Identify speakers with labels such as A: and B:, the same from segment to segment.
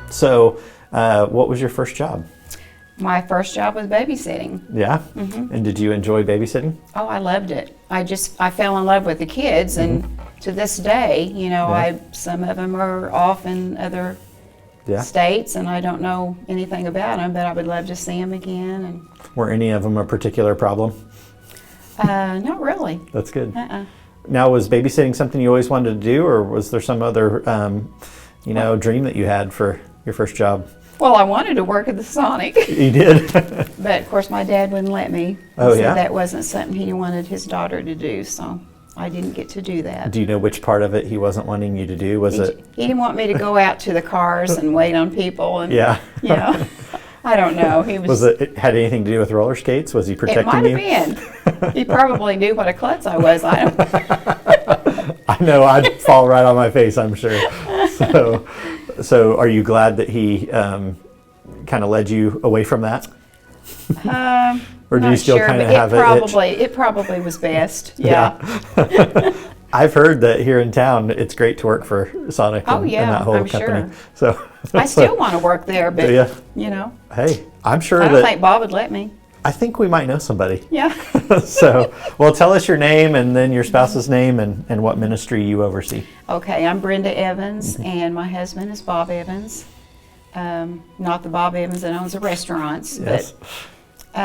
A: So, what was your first job?
B: My first job was babysitting.
A: Yeah? And did you enjoy babysitting?
B: Oh, I loved it. I fell in love with the kids, and to this day, you know, some of them are off in other states, and I don't know anything about them, but I would love to see them again. And
A: were any of them a particular problem?
B: not really.
A: That's good. Now, was babysitting something you always wanted to do, or was there some other, dream that you had for your first job?
B: Well, I wanted to work at the Sonic.
A: You did?
B: But, of course, my dad wouldn't let me.
A: Oh,
B: He
A: yeah?
B: said that wasn't something he wanted his daughter to do, so I didn't get to do that.
A: Do you know which part of it he wasn't wanting you to do? Was it?
B: He didn't want me to go out to the cars and wait on people. And,
A: Yeah.
B: You know, I don't know. He
A: Was it had anything to do with roller skates? Was he
B: It
A: protecting
B: might
A: you?
B: have been. He probably knew what a klutz I was. I don't.
A: I know I'd fall right on my face, I'm sure. So are you glad that he kind of led you away from that? Or do you
B: Not
A: still
B: sure,
A: kind of
B: but
A: have
B: it probably was best. Yeah.
A: I've heard that here in town it's great to work for Sonic
B: Oh,
A: and
B: yeah,
A: that whole
B: I'm
A: company.
B: sure.
A: So
B: I still want to work there, but
A: Yeah.
B: you know,
A: Hey, I'm sure
B: I don't
A: that
B: think Bob would let me.
A: I think we might know somebody.
B: Yeah.
A: So, well, tell us your name and then your spouse's name and what ministry you oversee.
B: Okay, I'm Brenda Evans, and my husband is Bob Evans. Not the Bob Evans that owns the restaurants,
A: Yes.
B: but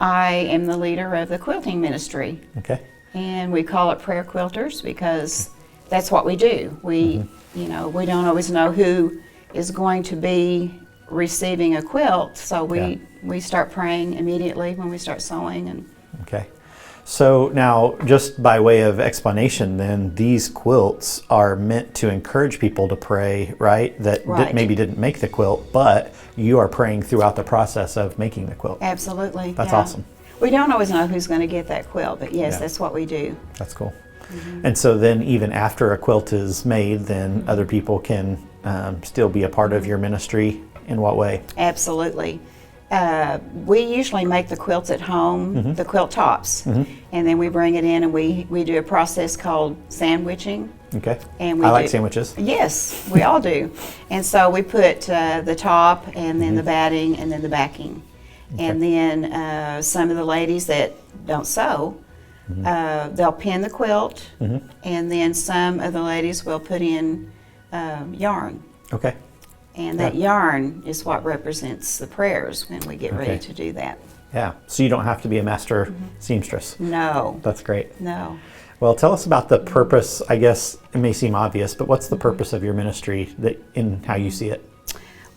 B: I am the leader of the quilting ministry.
A: Okay.
B: And we call it prayer quilters because that's what we do. We, you know, we don't always know who is going to be receiving a quilt, so we start praying immediately when we start sewing. And
A: Okay. So now, just by way of explanation, then these quilts are meant to encourage people to pray, right? That
B: Right.
A: maybe didn't make the quilt, but you are praying throughout the process of making the quilt.
B: absolutely,
A: That's
B: yeah.
A: awesome.
B: We don't always know who's going to get that quilt, but yes,
A: Yeah.
B: that's what we do.
A: That's cool. And so then, even after a quilt is made, then other people can still be a part of your ministry. In what way?
B: Absolutely. We usually make the quilts at home, the quilt tops, and then we bring it in and we do a process called sandwiching.
A: Okay.
B: And we
A: I like
B: do-
A: sandwiches.
B: Yes, we all do. And so we put the top and then the batting and then the backing. And then some of the ladies that don't sew, they'll pin the quilt, and then some of the ladies will put in yarn.
A: Okay.
B: And that yarn is what represents the prayers when we get ready
A: Okay.
B: to do that.
A: Yeah. So you don't have to be a master seamstress.
B: No,
A: That's great.
B: no.
A: Well, tell us about the purpose. I guess it may seem obvious, but what's the purpose of your ministry in how you see it?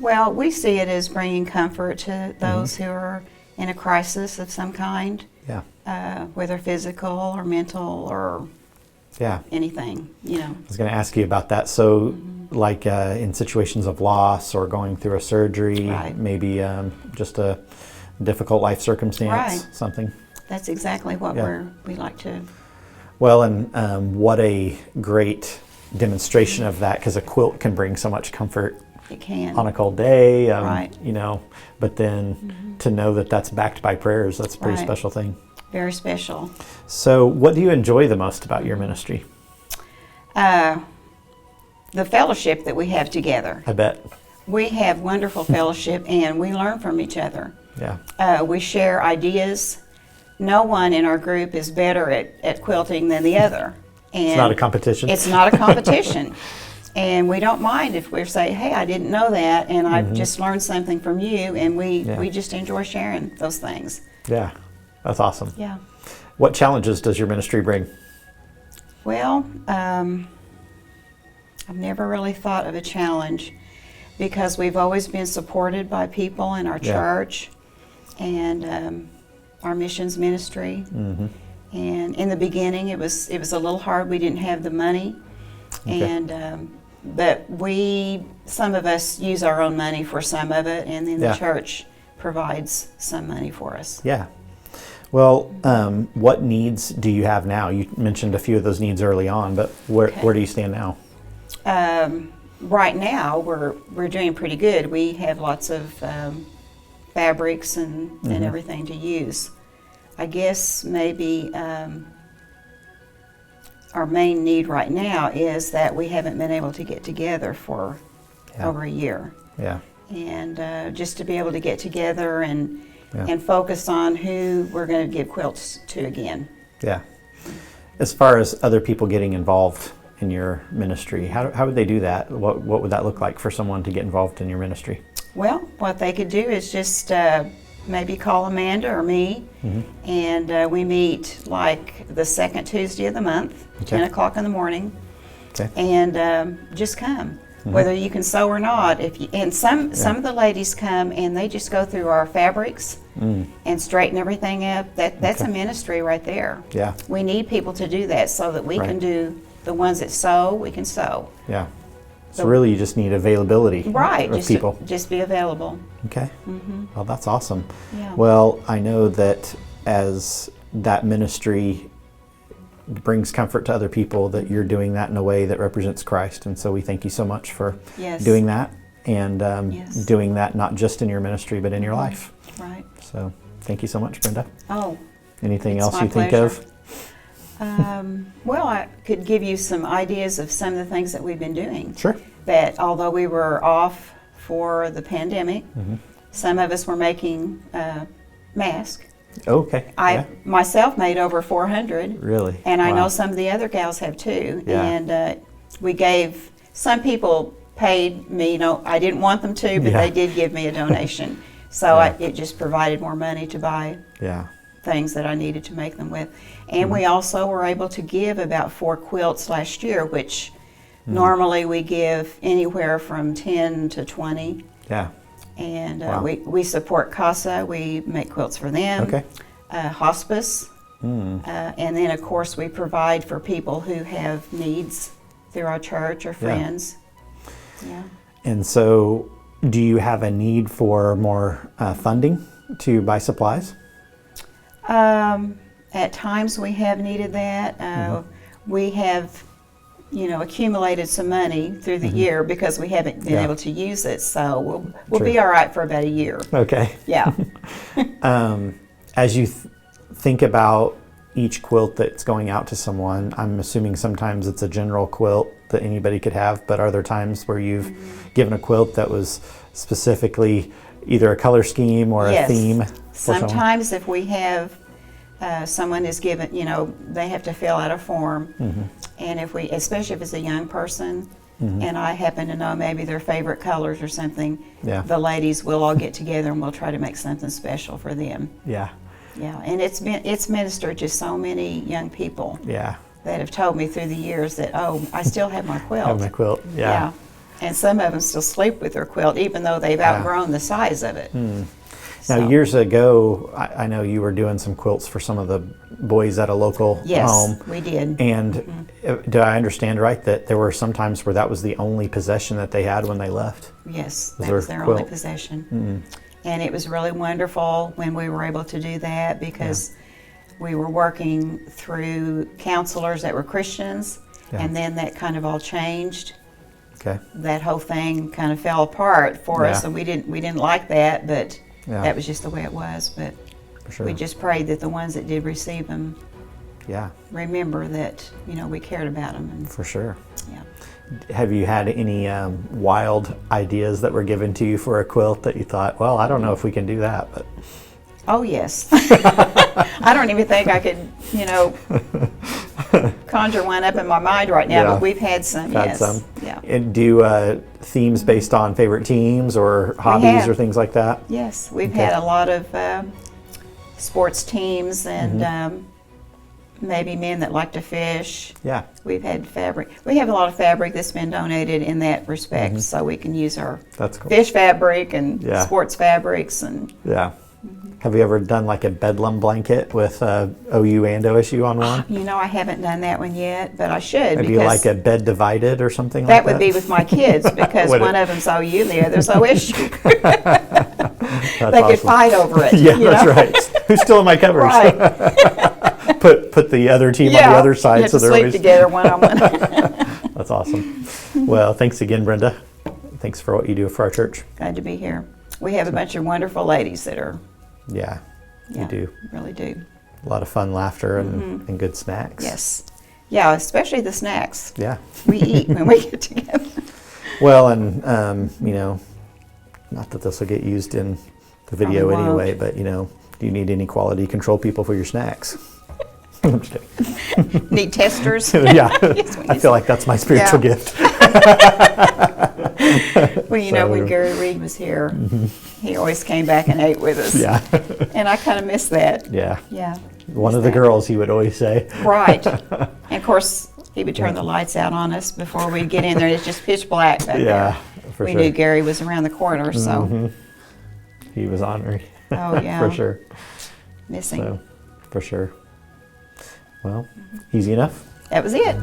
B: Well, we see it as bringing comfort to those who are in a crisis of some kind,
A: Yeah.
B: whether physical or mental or
A: Yeah.
B: anything, you know.
A: I was going to ask you about that. So, like in situations of loss or going through a surgery,
B: Right.
A: maybe just a difficult life circumstance,
B: Right.
A: something.
B: That's exactly what
A: Yeah.
B: we like to.
A: Well, and what a great demonstration of that, because a quilt can bring so much comfort
B: It can.
A: on a cold day,
B: Right.
A: you know, but then to know that that's backed by prayers, that's a pretty
B: Right.
A: special thing.
B: Very special.
A: So what do you enjoy the most about your ministry?
B: The fellowship that we have together.
A: I bet.
B: We have wonderful fellowship and we learn from each other.
A: Yeah.
B: We share ideas. No one in our group is better at quilting than the other. And
A: It's not a competition.
B: It's not a competition. And we don't mind if we say, hey, I didn't know that, and I've just learned something from you, and we just enjoy sharing those things.
A: Yeah. That's awesome.
B: Yeah.
A: What challenges does your ministry bring?
B: Well, I've never really thought of a challenge because we've always been supported by people in our
A: Yeah.
B: church and our missions ministry. And in the beginning, it was a little hard. We didn't have the money, and but some of us use our own money for some of it, and then
A: Yeah.
B: the church provides some money for us.
A: Yeah. Well, what needs do you have now? You mentioned a few of those needs early on, but where do you stand now?
B: Right now, we're doing pretty good. We have lots of fabrics and everything to use. I guess maybe our main need right now is that we haven't been able to get together for over a year.
A: Yeah.
B: And just to be able to get together and
A: Yeah.
B: focus on who we're going to give quilts to again.
A: Yeah. As far as other people getting involved in your ministry, how would they do that? What would that look like for someone to get involved in your ministry?
B: Well, what they could do is just maybe call Amanda or me, and we meet like the second Tuesday of the month, 10 o'clock in the morning, and just come. Whether you can sew or not, some of the ladies come and they just go through our fabrics and straighten everything up. That's a ministry right there.
A: Yeah.
B: We need people to do that so that we can do the ones that sew. We can sew.
A: Yeah. So really, you just need availability of people.
B: Just be available.
A: Okay. Well, that's awesome.
B: Yeah.
A: Well, I know that as that ministry brings comfort to other people, that you're doing that in a way that represents Christ. And so we thank you so much for doing that and doing that not just in your ministry, but in your life.
B: Right.
A: So thank you so much, Brenda.
B: Oh.
A: Anything else
B: my
A: you think
B: pleasure.
A: of?
B: Well, I could give you some ideas of some of the things that we've been doing.
A: Sure.
B: That although we were off for the pandemic, some of us were making masks.
A: Okay.
B: I myself made over 400.
A: Really?
B: And I
A: Wow.
B: know some of the other gals have too.
A: Yeah.
B: And we gave, some people paid me, I didn't want them to, but they did give me a donation. So it just provided more money to buy things that I needed to make them with. And we also were able to give about 4 quilts last year, which normally we give anywhere from 10 to 20.
A: Yeah.
B: And we support CASA. We make quilts for them.
A: Okay.
B: Hospice. And then, of course, we provide for people who have needs through our church or friends. Yeah.
A: And so do you have a need for more funding to buy supplies?
B: At times we have needed that. We have, accumulated some money through the year because we haven't been able to use it. So we'll be all right for about a year.
A: Okay.
B: Yeah.
A: As you think about each quilt that's going out to someone, I'm assuming sometimes it's a general quilt that anybody could have, but are there times where you've given a quilt that was specifically either a color scheme or a theme?
B: Sometimes if we have someone is given, they have to fill out a form, and especially if it's a young person, and I happen to know maybe their favorite colors or something, the ladies will all get together and we'll try to make something special for them.
A: Yeah.
B: Yeah, and it's ministered to so many young people.
A: Yeah.
B: That have told me through the years that, I still have my quilt.
A: Have my quilt. Yeah.
B: And some of them still sleep with their quilt, even though they've outgrown the size of it.
A: Now, years ago, I know you were doing some quilts for some of the boys at a local home.
B: Yes, we did.
A: And do I understand right that there were some times where that was the only possession that they had when they left?
B: Yes,
A: Was
B: that was
A: their
B: their
A: quilt?
B: only possession. And it was really wonderful when we were able to do that because we were working through counselors that were Christians, and then that kind of all changed.
A: Okay.
B: That whole thing kind of fell apart for us, and we didn't like that, but that was just the way it was. But we just prayed that the ones that did receive them, remember that we cared about them. And,
A: for sure.
B: Yeah.
A: Have you had any wild ideas that were given to you for a quilt that you thought, well, I don't know if we can do that, but?
B: Oh yes. I don't even think I could, conjure one up in my mind right now, but we've had some. Yes. Yeah.
A: And do themes based on favorite teams or hobbies or things like that?
B: Yes, we've had a lot of sports teams and maybe men that like to fish.
A: Yeah.
B: We've had fabric. We have a lot of fabric that's been donated in that respect, so we can use our fish fabric and sports fabrics and.
A: Yeah. Have you ever done like a bedlam blanket with OU and OSU on one?
B: I haven't done that one yet, but I should.
A: Maybe like a bed divided or something like that?
B: That would be with my kids because one of them's OU, the other's OSU. They could fight over it.
A: Yeah, that's right. Who's still in my covers?
B: Right.
A: Put the other team on the other side.
B: You have to sleep together one on one.
A: That's awesome. Well, thanks again, Brenda. Thanks for what you do for our church.
B: Glad to be here. We have a bunch of wonderful ladies that are.
A: Yeah, you do.
B: Really do.
A: A lot of fun, laughter, and good snacks.
B: Yes. Yeah, especially the snacks.
A: Yeah.
B: We eat when we get together.
A: Well, and you know, not that this will get used in the video
B: Probably won't.
A: anyway, but you know, do you need any quality control people for your snacks? I'm just kidding.
B: Need testers?
A: Yeah,
B: Yes, we
A: I
B: need
A: feel like that's my spiritual
B: Yeah.
A: gift.
B: Well, you know, when
A: So-
B: Gary Reed was here, he always came back and ate with us.
A: Yeah,
B: And I kind of miss that.
A: yeah.
B: Yeah.
A: One
B: miss
A: of the
B: that.
A: girls, he would always say.
B: Right. And of course, he would turn the lights out on us before we'd get in there. It's just pitch black back
A: Yeah,
B: there.
A: for
B: We
A: sure.
B: knew Gary was around the corner, so
A: Mhm. He was honored.
B: Oh, yeah.
A: For sure.
B: missing.
A: So, for sure. Well, easy enough.
B: That was it.